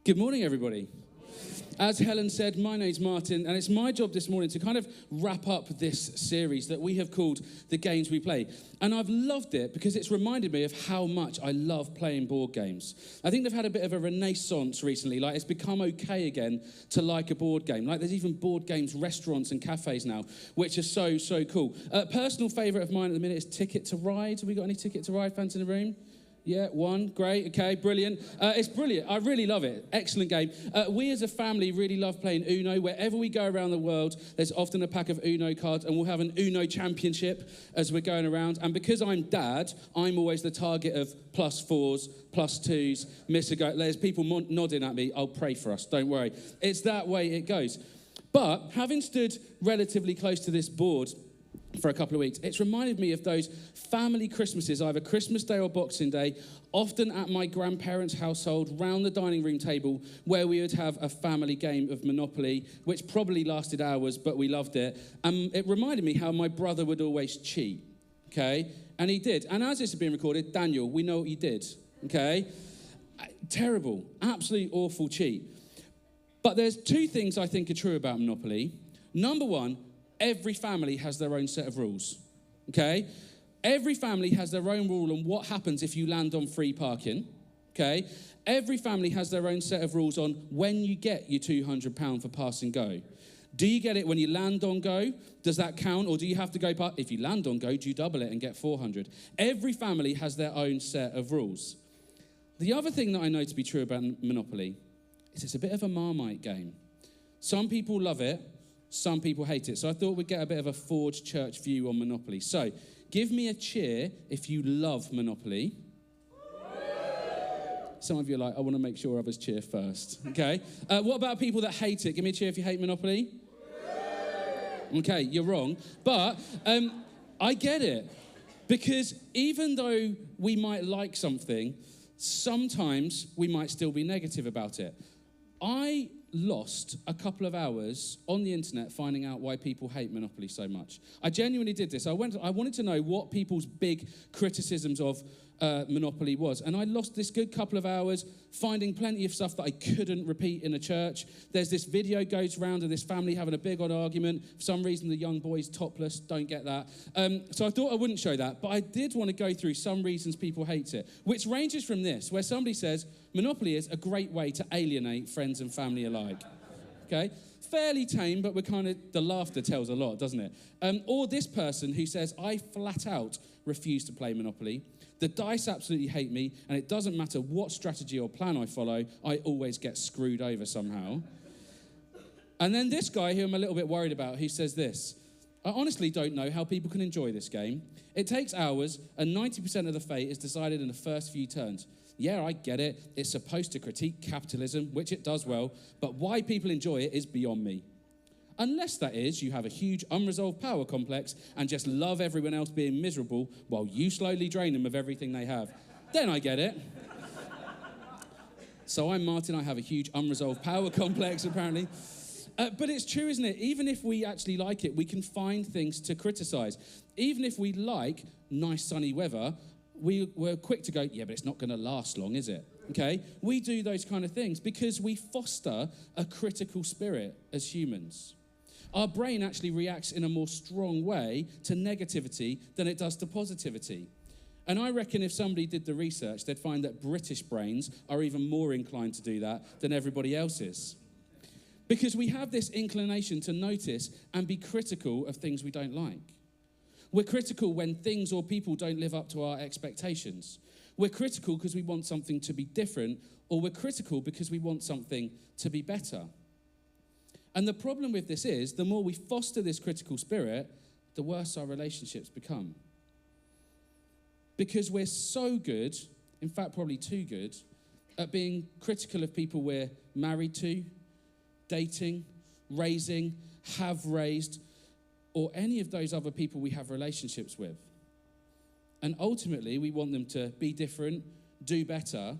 Good morning, everybody. As Helen said, my name's Martin, and it's my job this morning to kind of wrap up this series that we have called The Games We Play. And I've loved it because it's reminded me of how much I love playing board games. I think they've had a bit of a renaissance recently. Like, it's become okay again to like a board game. Like, there's even board games, restaurants and cafes now, which are so cool. Personal favourite of mine at the minute is Ticket to Ride. Have we got any Ticket to Ride fans in the room? Yeah, one. Great. Okay, brilliant. It's brilliant. I really love it. Excellent game. We as a family really love playing Uno. Wherever we go around the world, there's often a pack of Uno cards, and we'll have an Uno championship as we're going around. And because I'm dad, I'm always the target of +4s, +2s, miss a go. There's people nodding at me. I'll pray for us. Don't worry. It's that way it goes. But having stood relatively close to this board for a couple of weeks, it's reminded me of those family Christmases, either Christmas Day or Boxing Day, often at my grandparents' household, round the dining room table, where we would have a family game of Monopoly, which probably lasted hours, but we loved it. And it reminded me how my brother would always cheat, okay? And he did. And as this is being recorded, Daniel, we know what you did, okay? Terrible, absolutely awful cheat. But there's two things I think are true about Monopoly. Number one, every family has their own set of rules, okay? Every family has their own rule on what happens if you land on free parking, okay? Every family has their own set of rules on when you get your £200 for pass and go. Do you get it when you land on go? Does that count? Or do you have to go if you land on go, do you double it and get 400? Every family has their own set of rules. The other thing that I know to be true about Monopoly is it's a bit of a Marmite game. Some people love it. Some people hate it. So I thought we'd get a bit of a Forge Church view on Monopoly. So give me a cheer if you love Monopoly. Some of you are like, I want to make sure others cheer first. Okay. What about people that hate it? Give me a cheer if you hate Monopoly. Okay, you're wrong. But I get it. Because even though we might like something, sometimes we might still be negative about it. I lost a couple of hours on the internet finding out why people hate Monopoly so much. I genuinely did this. I wanted to know what people's big criticisms of Monopoly was. And I lost this good couple of hours finding plenty of stuff that I couldn't repeat in a church. There's this video goes around of this family having a big odd argument. For some reason, the young boy's topless. Don't get that. So I thought I wouldn't show that. But I did want to go through some reasons people hate it, which ranges from this, where somebody says, Monopoly is a great way to alienate friends and family alike. Okay? Fairly tame, but we're kind of, the laughter tells a lot, doesn't it? Or this person who says, I flat out refuse to play Monopoly. The dice absolutely hate me, and it doesn't matter what strategy or plan I follow, I always get screwed over somehow. And then this guy who I'm a little bit worried about, who says this, I honestly don't know how people can enjoy this game. It takes hours, and 90% of the fate is decided in the first few turns. Yeah, I get it. It's supposed to critique capitalism, which it does well, but why people enjoy it is beyond me. Unless that is, you have a huge unresolved power complex and just love everyone else being miserable while you slowly drain them of everything they have. Then I get it. So I'm Martin, I have a huge unresolved power complex, apparently. But it's true, isn't it? Even if we actually like it, we can find things to criticize. Even if we like nice sunny weather, we're quick to go, yeah, but it's not going to last long, is it? Okay? We do those kind of things because we foster a critical spirit as humans. Our brain actually reacts in a more strong way to negativity than it does to positivity. And I reckon if somebody did the research, they'd find that British brains are even more inclined to do that than everybody else's. Because we have this inclination to notice and be critical of things we don't like. We're critical when things or people don't live up to our expectations. We're critical because we want something to be different, or we're critical because we want something to be better. And the problem with this is, the more we foster this critical spirit, the worse our relationships become. Because we're so good, in fact probably too good, at being critical of people we're married to, dating, raising, have raised, or any of those other people we have relationships with. And ultimately, we want them to be different, do better,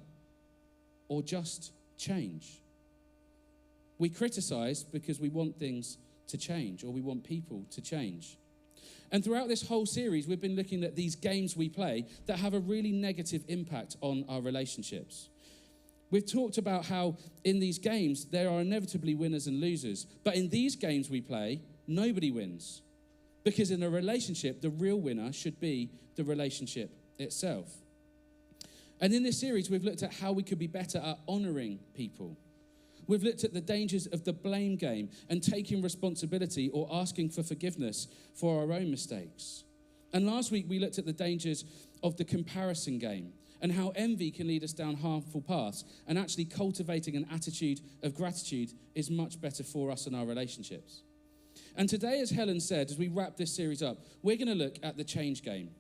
or just change. We criticize because we want things to change, or we want people to change. And throughout this whole series, we've been looking at these games we play that have a really negative impact on our relationships. We've talked about how in these games there are inevitably winners and losers. But in these games we play, nobody wins. Because in a relationship, the real winner should be the relationship itself. And in this series, we've looked at how we could be better at honoring people. We've looked at the dangers of the blame game and taking responsibility or asking for forgiveness for our own mistakes. And last week, we looked at the dangers of the comparison game and how envy can lead us down harmful paths, and actually cultivating an attitude of gratitude is much better for us and our relationships. And today, as Helen said, as we wrap this series up, we're going to look at the change game.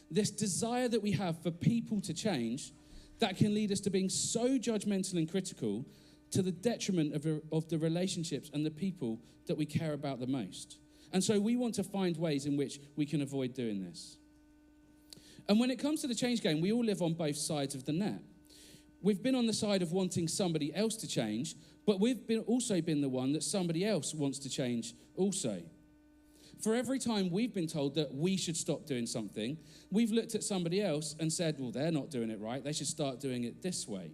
This desire that we have for people to change that can lead us to being so judgmental and critical to the detriment of the relationships and the people that we care about the most. And so we want to find ways in which we can avoid doing this. And when it comes to the change game, we all live on both sides of the net. We've been on the side of wanting somebody else to change, but we've also been the one that somebody else wants to change also. For every time we've been told that we should stop doing something, we've looked at somebody else and said, well, they're not doing it right. They should start doing it this way.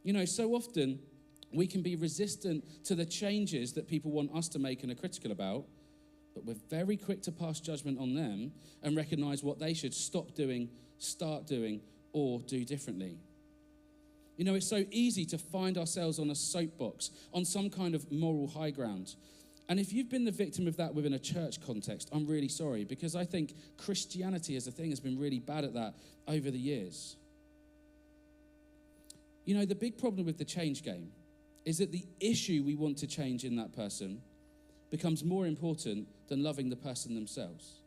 You know, so often we can be resistant to the changes that people want us to make and are critical about, but we're very quick to pass judgment on them and recognize what they should stop doing, start doing, or do differently. You know, it's so easy to find ourselves on a soapbox, on some kind of moral high ground. And if you've been the victim of that within a church context, I'm really sorry, because I think Christianity as a thing has been really bad at that over the years. You know, the big problem with the change game is that the issue we want to change in that person becomes more important than loving the person themselves.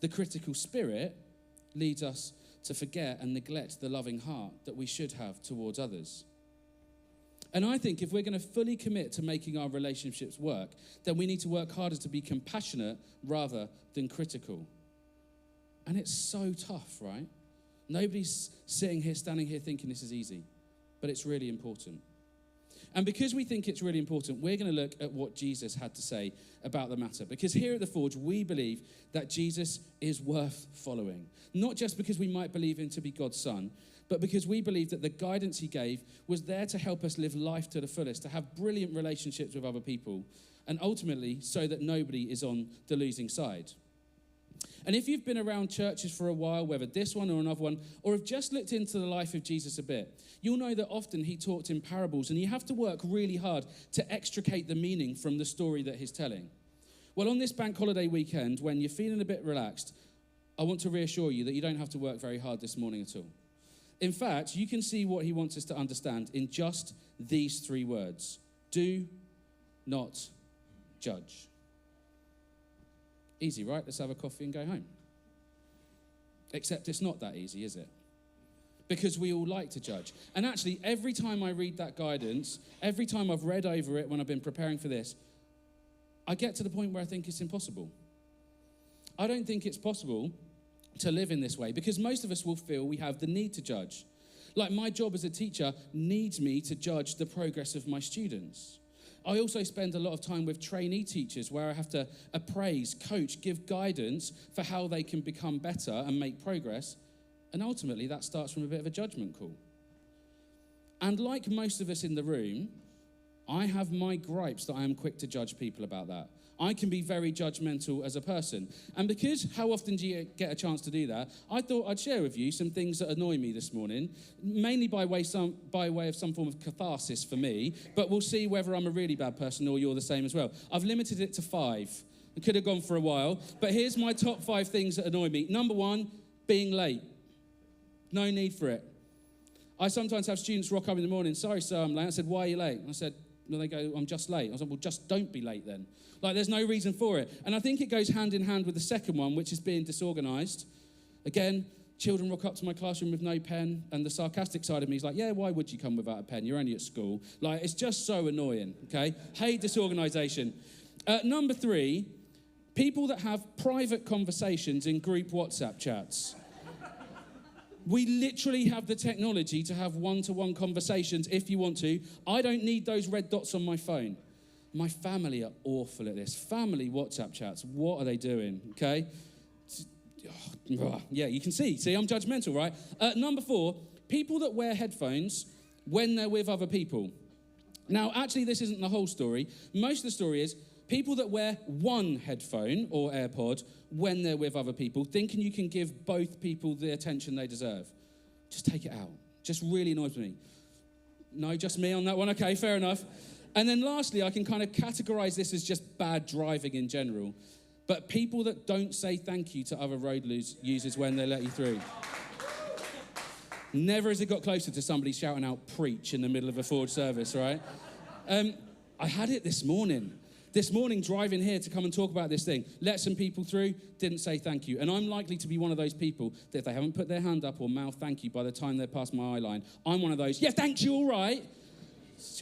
The critical spirit leads us to forget and neglect the loving heart that we should have towards others. And I think if we're going to fully commit to making our relationships work, then we need to work harder to be compassionate rather than critical. And it's so tough, right? Nobody's standing here thinking this is easy, but it's really important. And because we think it's really important, we're going to look at what Jesus had to say about the matter. Because here at The Forge, we believe that Jesus is worth following. Not just because we might believe him to be God's son, but because we believe that the guidance he gave was there to help us live life to the fullest, to have brilliant relationships with other people, and ultimately so that nobody is on the losing side. And if you've been around churches for a while, whether this one or another one, or have just looked into the life of Jesus a bit, you'll know that often he talked in parables, and you have to work really hard to extricate the meaning from the story that he's telling. Well, on this bank holiday weekend, when you're feeling a bit relaxed, I want to reassure you that you don't have to work very hard this morning at all. In fact, you can see what he wants us to understand in just these 3 words. Do not judge. Easy, right? Let's have a coffee and go home. Except it's not that easy, is it? Because we all like to judge. And actually, every time I read that guidance, every time I've read over it when I've been preparing for this, I get to the point where I think it's impossible. I don't think it's possible to live in this way because most of us will feel we have the need to judge. Like my job as a teacher needs me to judge the progress of my students. I also spend a lot of time with trainee teachers where I have to appraise, coach, give guidance for how they can become better and make progress. And ultimately, that starts from a bit of a judgment call. And like most of us in the room, I have my gripes that I am quick to judge people about that. I can be very judgmental as a person. And because how often do you get a chance to do that, I thought I'd share with you some things that annoy me this morning, mainly by way of some form of catharsis for me, but we'll see whether I'm a really bad person or you're the same as well. I've limited it to 5. I could have gone for a while, but here's my top 5 things that annoy me. Number 1, being late. No need for it. I sometimes have students rock up in the morning, sorry sir, I'm late. I said, why are you late? I said, no, they go, I'm just late. I was like, well, just don't be late then. Like, there's no reason for it. And I think it goes hand in hand with the second one, which is being disorganized. Again, children rock up to my classroom with no pen, and the sarcastic side of me is like, yeah, why would you come without a pen? You're only at school. Like, it's just so annoying, okay? Hate disorganization. Number 3, people that have private conversations in group WhatsApp chats. We literally have the technology to have one-to-one conversations if you want to. I don't need those red dots on my phone. My family are awful at this. Family WhatsApp chats, what are they doing, okay? Yeah, you can see. See, I'm judgmental, right? Number 4, people that wear headphones when they're with other people. Now, actually, this isn't the whole story. Most of the story is people that wear one headphone or AirPod when they're with other people, thinking you can give both people the attention they deserve. Just take it out. Just really annoys me. No, just me on that one. Okay, fair enough. And then lastly, I can kind of categorize this as just bad driving in general. But people that don't say thank you to other road users when they let you through. Never has it got closer to somebody shouting out preach in the middle of a forward service, right? I had it this morning. This morning, driving here to come and talk about this thing. Let some people through, didn't say thank you. And I'm likely to be one of those people that if they haven't put their hand up or mouth thank you by the time they're past my eye line, I'm one of those, yeah, thanks, you all right?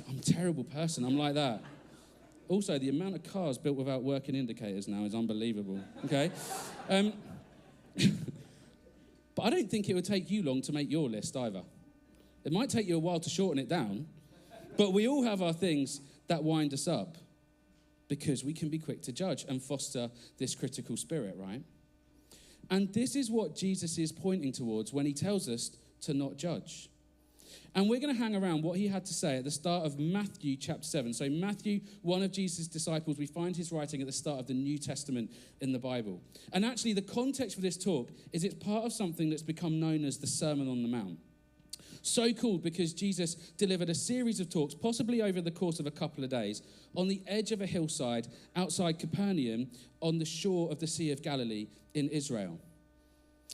I'm a terrible person. I'm like that. Also, the amount of cars built without working indicators now is unbelievable, okay? But I don't think it would take you long to make your list either. It might take you a while to shorten it down, but we all have our things that wind us up because we can be quick to judge and foster this critical spirit, right? And this is what Jesus is pointing towards when he tells us to not judge. And we're going to hang around what he had to say at the start of Matthew chapter 7. So Matthew, one of Jesus' disciples, we find his writing at the start of the New Testament in the Bible. And actually the context for this talk is it's part of something that's become known as the Sermon on the Mount. So called because Jesus delivered a series of talks, possibly over the course of a couple of days, on the edge of a hillside outside Capernaum on the shore of the Sea of Galilee in Israel.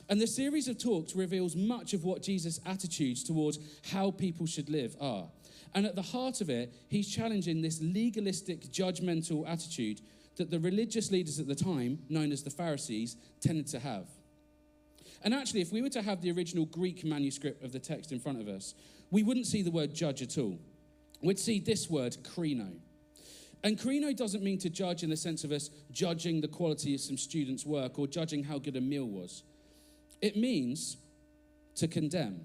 And the series of talks reveals much of what Jesus' attitudes towards how people should live are. And at the heart of it, he's challenging this legalistic, judgmental attitude that the religious leaders at the time, known as the Pharisees, tended to have. And actually, if we were to have the original Greek manuscript of the text in front of us, we wouldn't see the word judge at all. We'd see this word, krino. And krino doesn't mean to judge in the sense of us judging the quality of some student's work or judging how good a meal was. It means to condemn.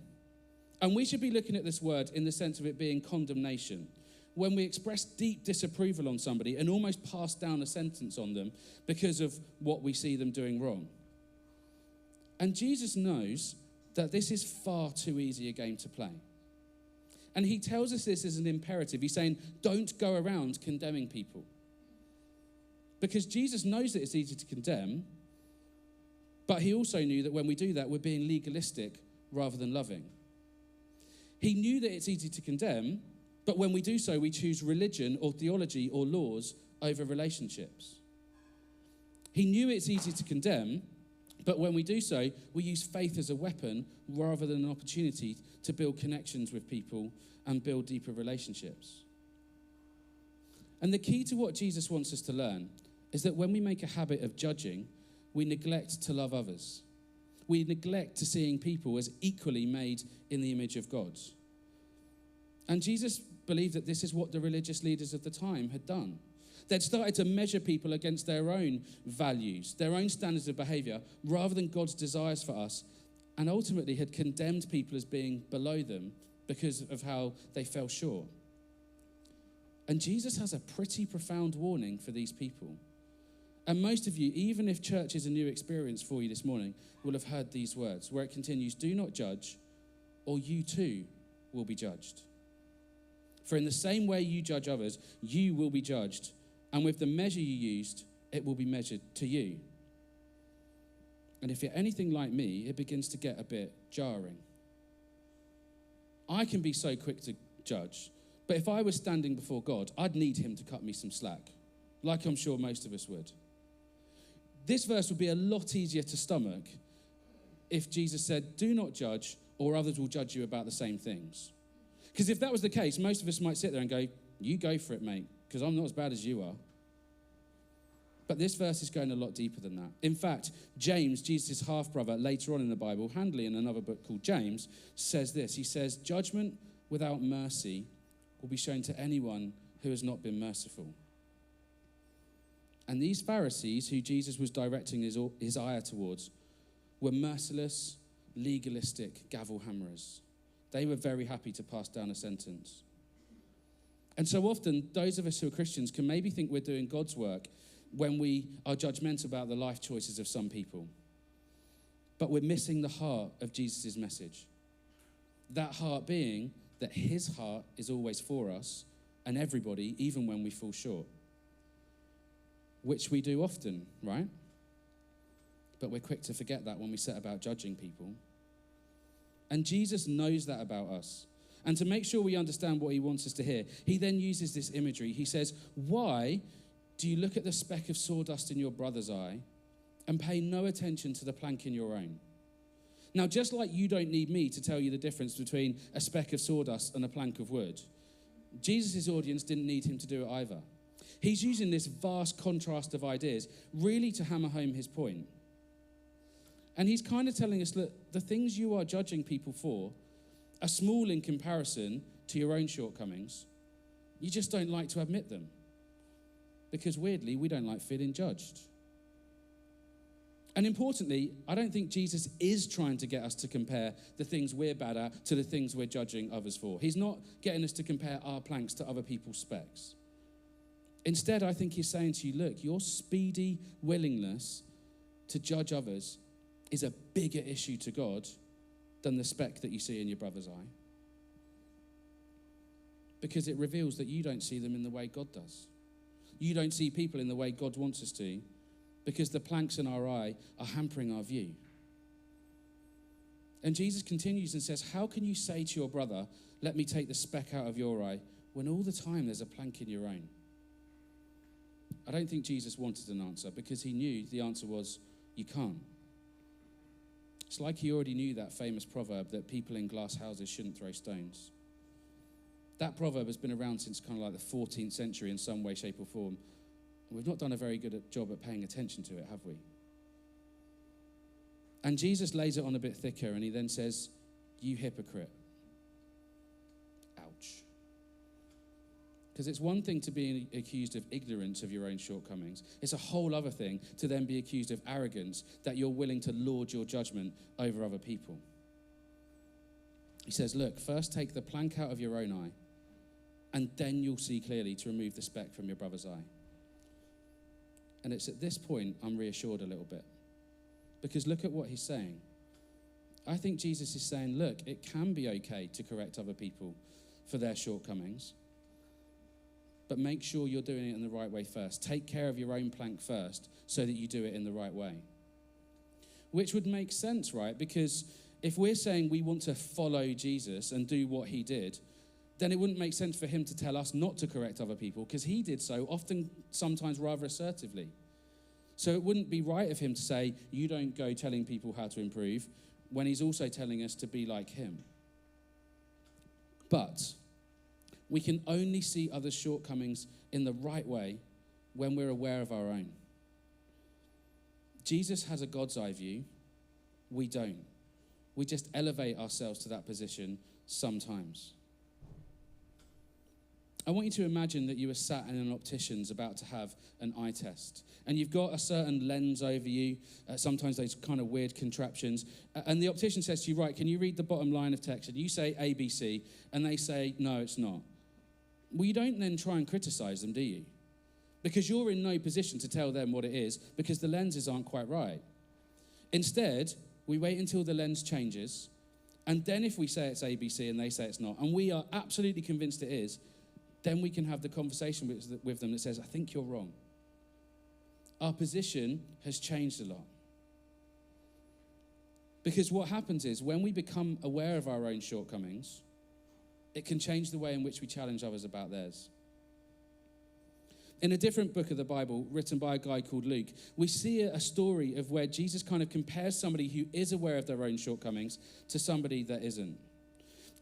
And we should be looking at this word in the sense of it being condemnation. When we express deep disapproval on somebody and almost pass down a sentence on them because of what we see them doing wrong. And Jesus knows that this is far too easy a game to play. And he tells us this as an imperative. He's saying, don't go around condemning people. Because Jesus knows that it's easy to condemn, but he also knew that when we do that, we're being legalistic rather than loving. He knew that it's easy to condemn, but when we do so, we choose religion or theology or laws over relationships. He knew it's easy to condemn, but when we do so, we use faith as a weapon rather than an opportunity to build connections with people and build deeper relationships. And the key to what Jesus wants us to learn is that when we make a habit of judging, we neglect to love others. We neglect to seeing people as equally made in the image of God. And Jesus believed that this is what the religious leaders of the time had done. They'd started to measure people against their own values, their own standards of behavior, rather than God's desires for us, and ultimately had condemned people as being below them because of how they fell short. And Jesus has a pretty profound warning for these people. And most of you, even if church is a new experience for you this morning, will have heard these words, where it continues, do not judge, or you too will be judged. For in the same way you judge others, you will be judged. And with the measure you used, it will be measured to you. And if you're anything like me, it begins to get a bit jarring. I can be so quick to judge, but if I was standing before God, I'd need him to cut me some slack, like I'm sure most of us would. This verse would be a lot easier to stomach if Jesus said, do not judge, or others will judge you about the same things. Because if that was the case, most of us might sit there and go, you go for it, mate, because I'm not as bad as you are. But this verse is going a lot deeper than that. In fact, James, Jesus' half-brother, later on in the Bible, handily in another book called James, says this. He says, judgment without mercy will be shown to anyone who has not been merciful. And these Pharisees, who Jesus was directing his ire towards, were merciless, legalistic gavel hammerers. They were very happy to pass down a sentence. And so often, those of us who are Christians can maybe think we're doing God's work when we are judgmental about the life choices of some people. But we're missing the heart of Jesus' message. That heart being that his heart is always for us and everybody, even when we fall short. Which we do often, right? But we're quick to forget that when we set about judging people. And Jesus knows that about us. And to make sure we understand what he wants us to hear, he then uses this imagery. He says, why do you look at the speck of sawdust in your brother's eye and pay no attention to the plank in your own? Now, just like you don't need me to tell you the difference between a speck of sawdust and a plank of wood, Jesus' audience didn't need him to do it either. He's using this vast contrast of ideas really to hammer home his point. And he's kind of telling us, look, the things you are judging people for are small in comparison to your own shortcomings. You just don't like to admit them. Because weirdly, we don't like feeling judged. And importantly, I don't think Jesus is trying to get us to compare the things we're bad at to the things we're judging others for. He's not getting us to compare our planks to other people's specks. Instead, I think he's saying to you, look, your speedy willingness to judge others is a bigger issue to God than the speck that you see in your brother's eye. Because it reveals that you don't see them in the way God does. You don't see people in the way God wants us to, because the planks in our eye are hampering our view. And Jesus continues and says, how can you say to your brother, let me take the speck out of your eye, when all the time there's a plank in your own? I don't think Jesus wanted an answer, because he knew the answer was, you can't. It's like he already knew that famous proverb that people in glass houses shouldn't throw stones. That proverb has been around since kind of like the 14th century in some way, shape or form. We've not done a very good job at paying attention to it, have we? And Jesus lays it on a bit thicker, and he then says, you hypocrite. Ouch. Because it's one thing to be accused of ignorance of your own shortcomings. It's a whole other thing to then be accused of arrogance, that you're willing to lord your judgment over other people. He says, look, first take the plank out of your own eye, and then you'll see clearly to remove the speck from your brother's eye. And it's at this point I'm reassured a little bit. Because look at what he's saying. I think Jesus is saying, look, it can be okay to correct other people for their shortcomings. But make sure you're doing it in the right way first. Take care of your own plank first so that you do it in the right way. Which would make sense, right? Because if we're saying we want to follow Jesus and do what he did, then it wouldn't make sense for him to tell us not to correct other people, because he did so often, sometimes rather assertively. So it wouldn't be right of him to say, you don't go telling people how to improve, when he's also telling us to be like him. But we can only see others' shortcomings in the right way when we're aware of our own. Jesus has a God's eye view. We don't. We just elevate ourselves to that position sometimes. I want you to imagine that you are sat in an optician's about to have an eye test. And you've got a certain lens over you, sometimes those kind of weird contraptions. And the optician says to you, right, can you read the bottom line of text? And you say ABC, and they say, no, it's not. Well, you don't then try and criticize them, do you? Because you're in no position to tell them what it is, because the lenses aren't quite right. Instead, we wait until the lens changes, and then if we say it's ABC and they say it's not, and we are absolutely convinced it is, then we can have the conversation with them that says, I think you're wrong. Our position has changed a lot. Because what happens is, when we become aware of our own shortcomings, it can change the way in which we challenge others about theirs. In a different book of the Bible, written by a guy called Luke, we see a story of where Jesus kind of compares somebody who is aware of their own shortcomings to somebody that isn't.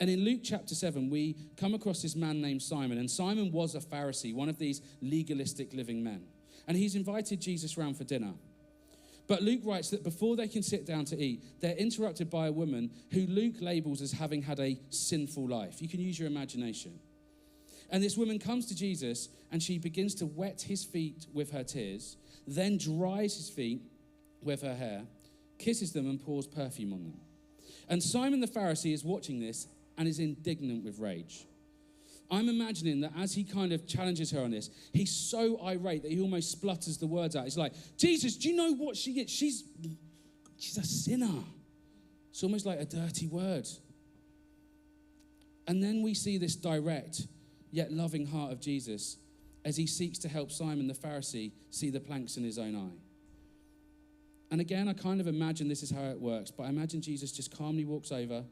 And in Luke chapter 7, we come across this man named Simon. And Simon was a Pharisee, one of these legalistic living men. And he's invited Jesus round for dinner. But Luke writes that before they can sit down to eat, they're interrupted by a woman who Luke labels as having had a sinful life. You can use your imagination. And this woman comes to Jesus, and she begins to wet his feet with her tears, then dries his feet with her hair, kisses them, and pours perfume on them. And Simon the Pharisee is watching this and is indignant with rage. I'm imagining that as he kind of challenges her on this, he's so irate that he almost splutters the words out. He's like, Jesus, do you know what she is? She's a sinner. It's almost like a dirty word. And then we see this direct yet loving heart of Jesus as he seeks to help Simon the Pharisee see the planks in his own eye. And again, I kind of imagine this is how it works, but I imagine Jesus just calmly walks over,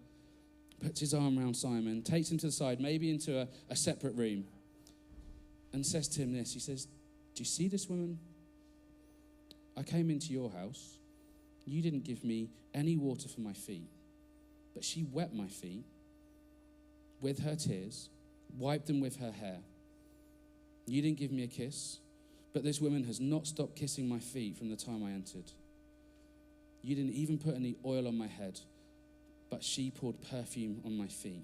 puts his arm around Simon, takes him to the side, maybe into a separate room, and says to him this. He says, do you see this woman? I came into your house. You didn't give me any water for my feet, but she wet my feet with her tears, wiped them with her hair. You didn't give me a kiss, but this woman has not stopped kissing my feet from the time I entered. You didn't even put any oil on my head, but she poured perfume on my feet.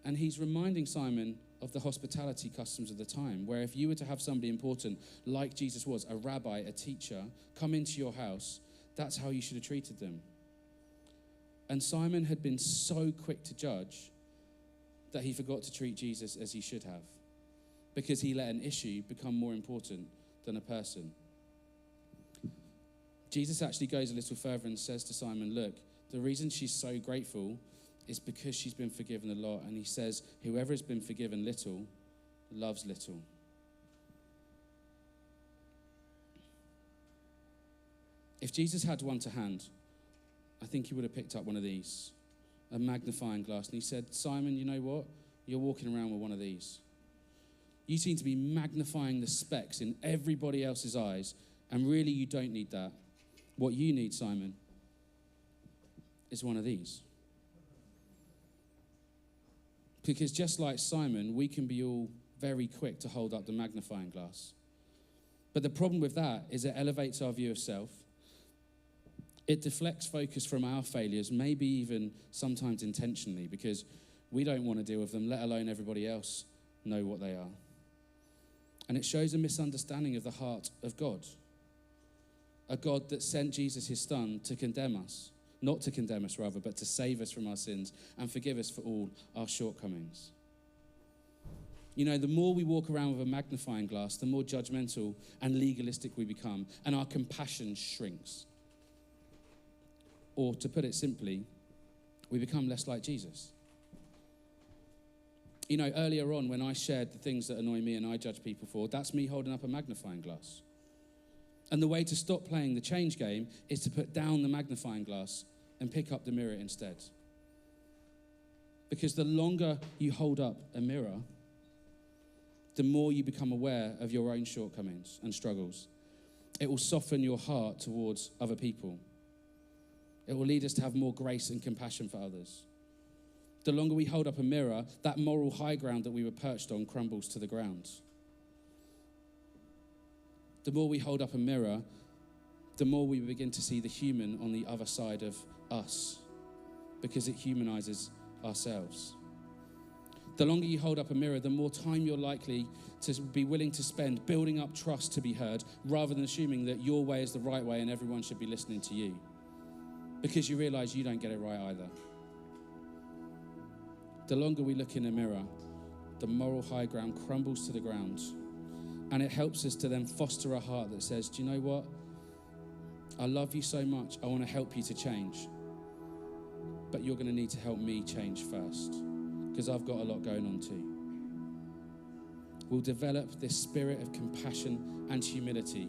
And he's reminding Simon of the hospitality customs of the time, where if you were to have somebody important, like Jesus was, a rabbi, a teacher, come into your house, that's how you should have treated them. And Simon had been so quick to judge that he forgot to treat Jesus as he should have, because he let an issue become more important than a person. Jesus actually goes a little further and says to Simon, look, the reason she's so grateful is because she's been forgiven a lot. And he says, whoever has been forgiven little loves little. If Jesus had one to hand, I think he would have picked up one of these, a magnifying glass. And he said, Simon, you know what? You're walking around with one of these. You seem to be magnifying the specks in everybody else's eyes, and really you don't need that. What you need, Simon, is one of these. Because just like Simon, we can be all very quick to hold up the magnifying glass. But the problem with that is it elevates our view of self. It deflects focus from our failures, maybe even sometimes intentionally, because we don't want to deal with them, let alone everybody else know what they are. And it shows a misunderstanding of the heart of God. A God that sent Jesus, his son, to condemn us. Not to condemn us, rather, but to save us from our sins and forgive us for all our shortcomings. You know, the more we walk around with a magnifying glass, the more judgmental and legalistic we become, and our compassion shrinks. Or, to put it simply, we become less like Jesus. You know, earlier on when I shared the things that annoy me and I judge people for, that's me holding up a magnifying glass. And the way to stop playing the change game is to put down the magnifying glass and pick up the mirror instead. Because the longer you hold up a mirror, the more you become aware of your own shortcomings and struggles. It will soften your heart towards other people. It will lead us to have more grace and compassion for others. The longer we hold up a mirror, that moral high ground that we were perched on crumbles to the ground. The more we hold up a mirror, the more we begin to see the human on the other side of us, because it humanizes ourselves. The longer you hold up a mirror, the more time you're likely to be willing to spend building up trust to be heard, rather than assuming that your way is the right way and everyone should be listening to you, because you realize you don't get it right either. The longer we look in a mirror, the moral high ground crumbles to the ground, and it helps us to then foster a heart that says, do you know what? I love you so much, I want to help you to change. But you're going to need to help me change first, because I've got a lot going on too. We'll develop this spirit of compassion and humility,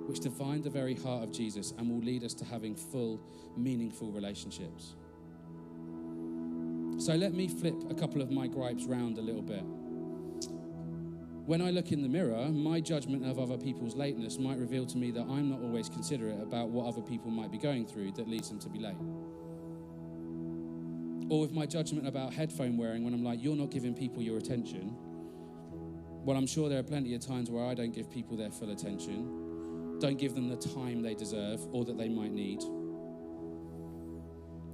which define the very heart of Jesus and will lead us to having full, meaningful relationships. So let me flip a couple of my gripes round a little bit. When I look in the mirror, my judgment of other people's lateness might reveal to me that I'm not always considerate about what other people might be going through that leads them to be late. Or with my judgment about headphone wearing, when I'm like, you're not giving people your attention. Well, I'm sure there are plenty of times where I don't give people their full attention, don't give them the time they deserve or that they might need.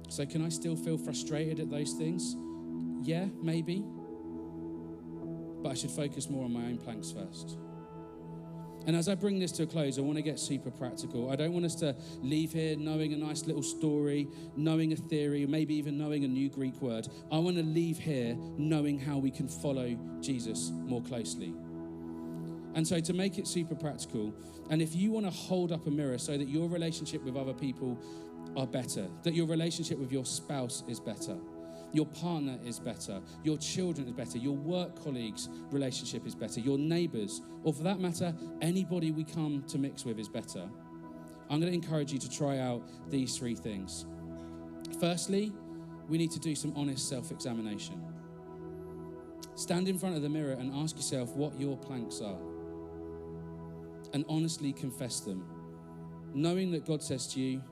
So can I still feel frustrated at those things? Yeah, maybe. But I should focus more on my own planks first. And as I bring this to a close, I want to get super practical. I don't want us to leave here knowing a nice little story, knowing a theory, maybe even knowing a new Greek word. I want to leave here knowing how we can follow Jesus more closely. And so to make it super practical, and if you want to hold up a mirror so that your relationship with other people are better, that your relationship with your spouse is better, Your partner is better. Your children is better. Your work colleagues' relationship is better. Your neighbours, or for that matter, anybody we come to mix with is better. I'm going to encourage you to try out these 3 things. Firstly, we need to do some honest self-examination. Stand in front of the mirror and ask yourself what your planks are, and honestly confess them, knowing that God says to you,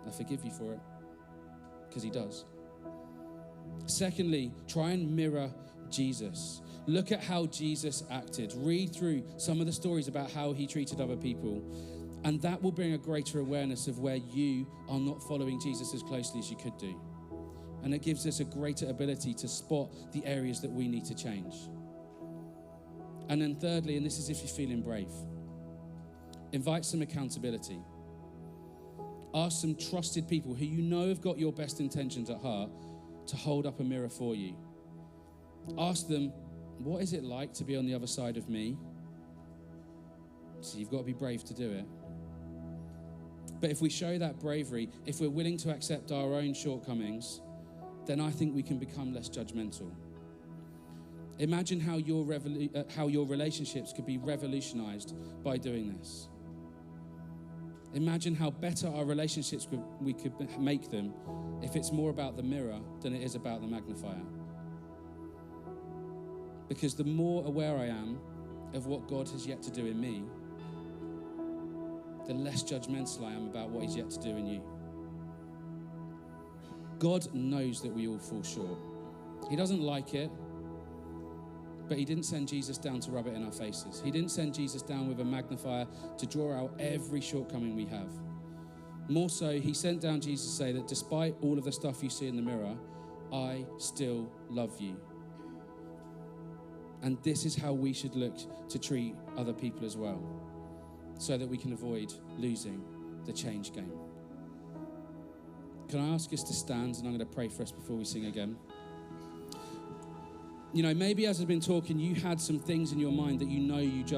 I forgive you for it, because he does. Secondly, try and mirror Jesus. Look at how Jesus acted. Read through some of the stories about how he treated other people, and that will bring a greater awareness of where you are not following Jesus as closely as you could do. And it gives us a greater ability to spot the areas that we need to change. And then thirdly, and this is if you're feeling brave, invite some accountability. Ask some trusted people who you know have got your best intentions at heart to hold up a mirror for you. Ask them, what is it like to be on the other side of me? So you've got to be brave to do it. But if we show that bravery, if we're willing to accept our own shortcomings, then I think we can become less judgmental. Imagine how your relationships could be revolutionized by doing this. Imagine how better our relationships we could make them if it's more about the mirror than it is about the magnifier. Because the more aware I am of what God has yet to do in me, the less judgmental I am about what he's yet to do in you. God knows that we all fall short. He doesn't like it, but he didn't send Jesus down to rub it in our faces. He didn't send Jesus down with a magnifier to draw out every shortcoming we have. More so, he sent down Jesus to say that despite all of the stuff you see in the mirror, I still love you. And this is how we should look to treat other people as well, so that we can avoid losing the change game. Can I ask us to stand, and I'm going to pray for us before we sing again. You know, maybe as I've been talking, you had some things in your mind that you know you judge